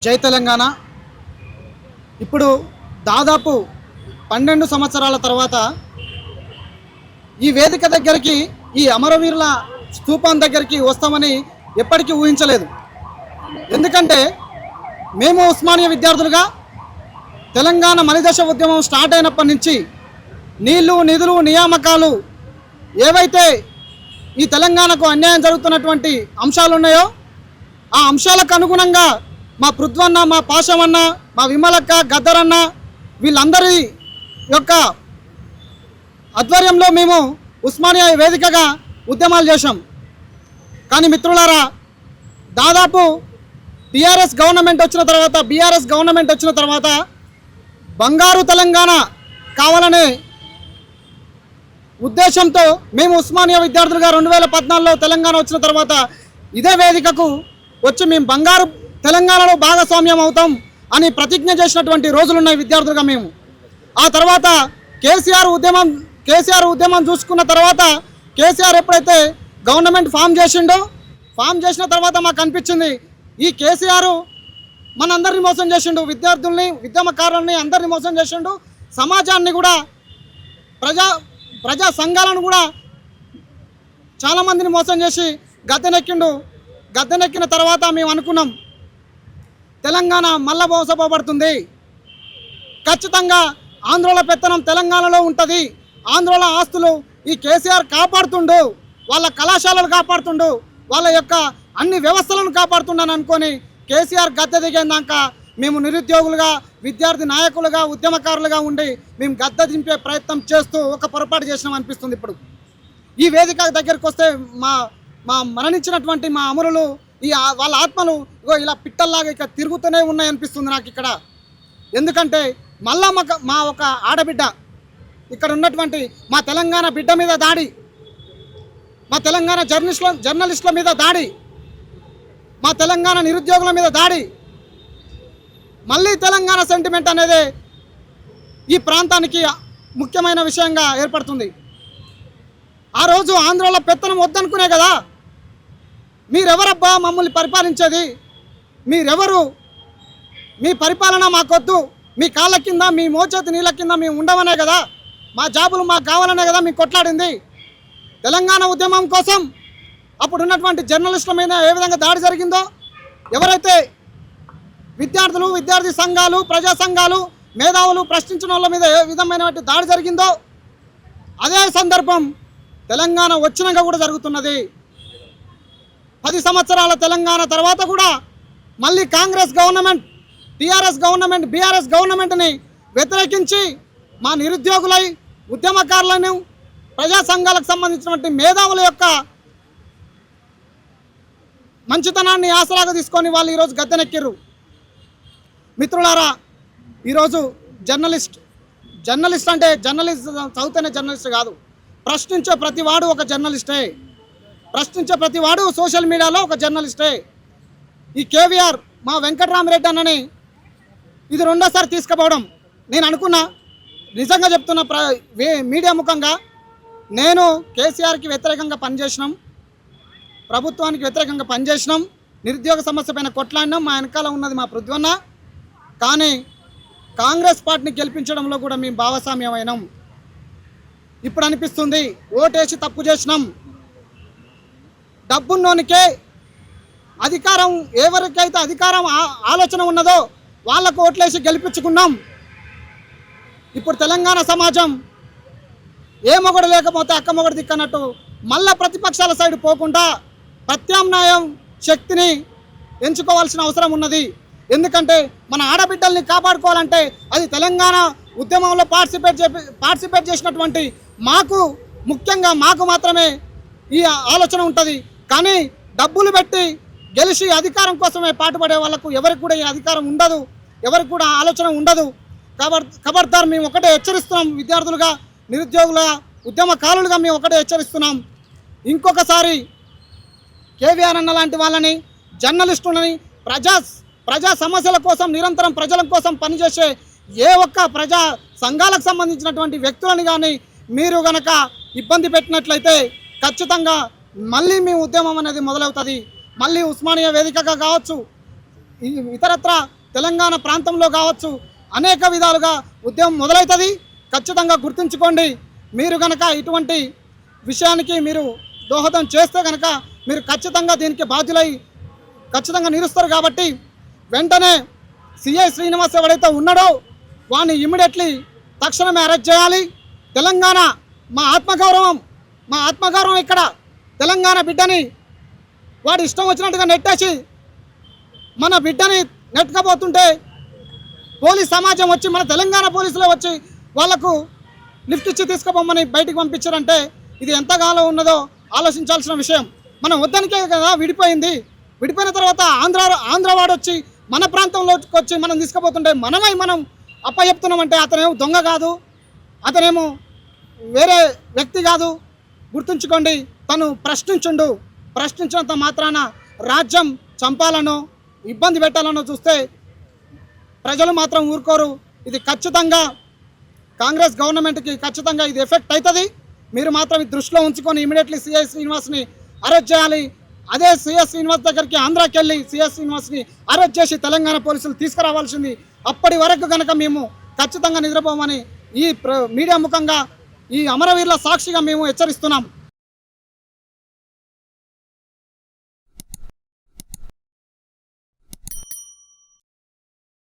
జై తెలంగాణ. ఇప్పుడు దాదాపు 12 సంవత్సరాల తర్వాత ఈ వేదిక దగ్గరికి, ఈ అమరవీరుల స్తూపం దగ్గరికి వస్తామని ఎప్పటికీ ఊహించలేదు. ఎందుకంటే మేము ఉస్మానియా విద్యార్థులుగా తెలంగాణ మలిదశ ఉద్యమం స్టార్ట్ అయినప్పటి నుంచి నీళ్లు, నిధులు, నియామకాలు ఏవైతే ఈ తెలంగాణకు అన్యాయం జరుగుతున్నటువంటి అంశాలు ఉన్నాయో ఆ అంశాలకు అనుగుణంగా మా పృథ్వన్న, మా పాషమన్న, మా విమలక్క, గద్దరన్న వీళ్ళందరి యొక్క ఆధ్వర్యంలో మేము ఉస్మానియా వేదికగా ఉద్యమాలు చేశాం. కానీ మిత్రులారా, దాదాపు బీఆర్ఎస్ గవర్నమెంట్ వచ్చిన తర్వాత బంగారు తెలంగాణ కావాలనే ఉద్దేశంతో మేము ఉస్మానియా విద్యార్థులుగా 2014లో తెలంగాణ వచ్చిన తర్వాత ఇదే వేదికకు వచ్చి మేము బంగారు తెలంగాణలో భాగస్వామ్యం అవుతాం అని ప్రతిజ్ఞ చేసినటువంటి రోజులున్నాయి విద్యార్థులుగా మేము. ఆ తర్వాత కేసీఆర్ ఉద్యమం చూసుకున్న తర్వాత కేసీఆర్ ఎప్పుడైతే గవర్నమెంట్ ఫామ్ చేసిన తర్వాత మాకు అనిపించింది ఈ కేసీఆర్ మనందరినీ మోసం చేసిండు, విద్యార్థుల్ని, ఉద్యమకారులని అందరినీ మోసం చేసిండు, సమాజాన్ని కూడా, ప్రజా సంఘాలను కూడా చాలామందిని మోసం చేసి గద్దెనెక్కిన తర్వాత మేము అనుకున్నాం తెలంగాణ మళ్ళా మోసపోబడుతుంది, ఖచ్చితంగా ఆంధ్రోల పెత్తనం తెలంగాణలో ఉంటుంది, ఆంధ్రోల ఆస్తులు ఈ కేసీఆర్ కాపాడుతుండు, వాళ్ళ కళాశాలలు కాపాడుతుండు, వాళ్ళ యొక్క అన్ని వ్యవస్థలను కాపాడుతుండని అనుకొని కేసీఆర్ గద్దె దిగేదాక మేము నిరుద్యోగులుగా, విద్యార్థి నాయకులుగా, ఉద్యమకారులుగా ఉండి మేము గద్దె దింపే ప్రయత్నం చేస్తూ ఒక పొరపాటు చేసినాం అనిపిస్తుంది. ఇప్పుడు ఈ వేదిక దగ్గరికి వస్తే మా మరణించినటువంటి మా అమరులు వాళ్ళ ఆత్మలు ఇలా పిట్టల్లాగా ఇక తిరుగుతూనే ఉన్నాయి అనిపిస్తుంది నాకు ఇక్కడ. ఎందుకంటే మళ్ళా మా ఒక ఆడబిడ్డ, ఇక్కడ ఉన్నటువంటి మా తెలంగాణ బిడ్డ మీద దాడి, మా తెలంగాణ జర్నలిస్టుల మీద దాడి, మా తెలంగాణ నిరుద్యోగుల మీద దాడి, మళ్ళీ తెలంగాణ సెంటిమెంట్ అనేది ఈ ప్రాంతానికి ముఖ్యమైన విషయంగా ఏర్పడుతుంది. ఆ రోజు ఆంధ్రలో పెత్తనం వద్దనుకునే కదా, మీరెవరబ్బా మమ్మల్ని పరిపాలించేది, మీరెవరు, మీ పరిపాలన మాకొద్దు, మీ కాళ్ళ కింద, మీ మోచేతి నీళ్ళ కింద మేము ఉండవనే కదా, మా జాబులు మాకు కావాలనే కదా మేము కొట్లాడింది. తెలంగాణ ఉద్యమం కోసం అప్పుడు ఉన్నటువంటి జర్నలిస్టుల మీద ఏ విధంగా దాడి జరిగిందో, ఎవరైతే విద్యార్థులు, విద్యార్థి సంఘాలు, ప్రజా సంఘాలు, మేధావులు ప్రశ్నించిన వాళ్ళ మీద ఏ విధమైనటువంటి దాడి జరిగిందో అదే సందర్భం తెలంగాణ వచ్చినాక కూడా జరుగుతున్నది. 10 సంవత్సరాల తెలంగాణ తర్వాత కూడా మళ్ళీ Congress government, TRS government, BRS గవర్నమెంట్ని వ్యతిరేకించి మా నిరుద్యోగులై, ఉద్యమకారులను, ప్రజా సంఘాలకు సంబంధించినటువంటి మేధావుల యొక్క మంచితనాన్ని ఆసరాగా తీసుకొని వాళ్ళు ఈరోజు గద్దెనెక్కిర్రు. మిత్రులారా, ఈరోజు జర్నలిస్ట్ అంటే జర్నలిస్ట్ చదివితేనే జర్నలిస్ట్ కాదు, ప్రశ్నించే ప్రతివాడు ఒక జర్నలిస్టే, ప్రశ్నించే ప్రతివాడు సోషల్ మీడియాలో ఒక జర్నలిస్టే. ఈ కేవీఆర్ మా వెంకటరామరెడ్డి అన్నని ఇది రెండోసారి తీసుకుపోవడం నేను అనుకున్నా, నిజంగా చెప్తున్న మీడియా ముఖంగా, నేను కేసీఆర్కి వ్యతిరేకంగా పనిచేసినాం, ప్రభుత్వానికి వ్యతిరేకంగా పనిచేసినాం, నిరుద్యోగ సమస్య పైన కొట్లాడినాం, మా వెనకాల ఉన్నది మా పృథ్వన్న. కానీ కాంగ్రెస్ పార్టీని గెలిపించడంలో కూడా మేము భాగస్వామ్యం అయినాం. ఇప్పుడు అనిపిస్తుంది ఓటేసి తప్పు చేసినాం, డబ్బున్నోనికే అధికారం, ఎవరికైతే అధికారం ఆలోచన ఉన్నదో వాళ్ళకు ఓట్లేసి గెలిపించుకున్నాం. ఇప్పుడు తెలంగాణ సమాజం ఏ మొగడు లేకపోతే అక్క మొగడు దిక్కన్నట్టు మళ్ళా ప్రతిపక్షాల సైడ్ పోకుండా ప్రత్యామ్నాయం శక్తిని ఎంచుకోవాల్సిన అవసరం ఉన్నది. ఎందుకంటే మన ఆడబిడ్డల్ని కాపాడుకోవాలంటే అది తెలంగాణ ఉద్యమంలో పార్టిసిపేట్ చేసినటువంటి ముఖ్యంగా మాకు మాత్రమే ఈ ఆలోచన ఉంటుంది. కానీ డబ్బులు పెట్టి గెలిచి అధికారం కోసమే పాటుపడే వాళ్ళకు ఎవరికి కూడా ఈ అధికారం ఉండదు, ఎవరికి కూడా ఆలోచన ఉండదు. ఖబర్దార్ మేము ఒకటే హెచ్చరిస్తున్నాం, విద్యార్థులుగా, నిరుద్యోగుల, ఉద్యమకారులుగా మేము ఒకటే హెచ్చరిస్తున్నాం. ఇంకొకసారి కేవీఆర్ అన్న లాంటి వాళ్ళని, జర్నలిస్టులని, ప్రజా సమస్యల కోసం నిరంతరం ప్రజల కోసం పనిచేసే ఏ ఒక్క ప్రజా సంఘాలకు సంబంధించినటువంటి వ్యక్తులని కానీ మీరు గనక ఇబ్బంది పెట్టినట్లయితే ఖచ్చితంగా మళ్ళీ మీ ఉద్యమం అనేది మొదలవుతుంది. మళ్ళీ ఉస్మానియా వేదికగా కావచ్చు, ఈ ఇతరత్ర తెలంగాణ ప్రాంతంలో కావచ్చు అనేక విధాలుగా ఉద్యమం మొదలవుతుంది. ఖచ్చితంగా గుర్తుంచుకోండి. మీరు కనుక ఇటువంటి విషయానికి మీరు దోహదం చేస్తే కనుక మీరు ఖచ్చితంగా దీనికి బాధ్యులై ఖచ్చితంగా నిలుస్తారు. కాబట్టి వెంటనే సిఐ శ్రీనివాస్ ఎవడైతే ఉన్నాడో వాడిని ఇమ్మీడియట్లీ తక్షణమే అరెస్ట్ చేయాలి. తెలంగాణ మా ఆత్మగౌరవం ఇక్కడ తెలంగాణ బిడ్డని వాడు ఇష్టం వచ్చినట్టుగా నెట్టేసి మన బిడ్డని నెట్టకపోతుంటే పోలీస్ సమాజం వచ్చి మన తెలంగాణ పోలీసులే వచ్చి వాళ్లకు లిఫ్ట్ ఇచ్చి తీసుకుపోమని బయటికి పంపించారంటే ఇది ఎంతకాలం ఉన్నదో ఆలోచించాల్సిన విషయం. మనం వద్దనికే కదా విడిపోయింది. విడిపోయిన తర్వాత ఆంధ్ర వాడు వచ్చి మన ప్రాంతంలోకి వచ్చి మనం తీసుకుపోతుంటే మనం అప్పచెప్తున్నామంటే అతనేమో దొంగ కాదు, అతనేమో వేరే వ్యక్తి కాదు. గుర్తుంచుకోండి, తను ప్రశ్నించినంత మాత్రాన రాజ్యం చంపాలనో ఇబ్బంది పెట్టాలనో చూస్తే ప్రజలు మాత్రం ఊరుకోరు. ఇది ఖచ్చితంగా కాంగ్రెస్ గవర్నమెంట్కి ఖచ్చితంగా ఇది ఎఫెక్ట్ అవుతుంది. మీరు మాత్రం ఇది దృష్టిలో ఉంచుకొని ఇమీడియట్లీ సిఐ శ్రీనివాస్ని అరెస్ట్ చేయాలి. అదే సిఐ శ్రీనివాస్ దగ్గరికి ఆంధ్రాకి వెళ్ళి సిఐ శ్రీనివాస్ని అరెస్ట్ చేసి తెలంగాణ పోలీసులు తీసుకురావాల్సింది. అప్పటి వరకు కనుక మేము ఖచ్చితంగా నిద్రపోమని ఈ మీడియా ముఖంగా ఈ అమరవీరుల సాక్షిగా మేము హెచ్చరిస్తున్నాం.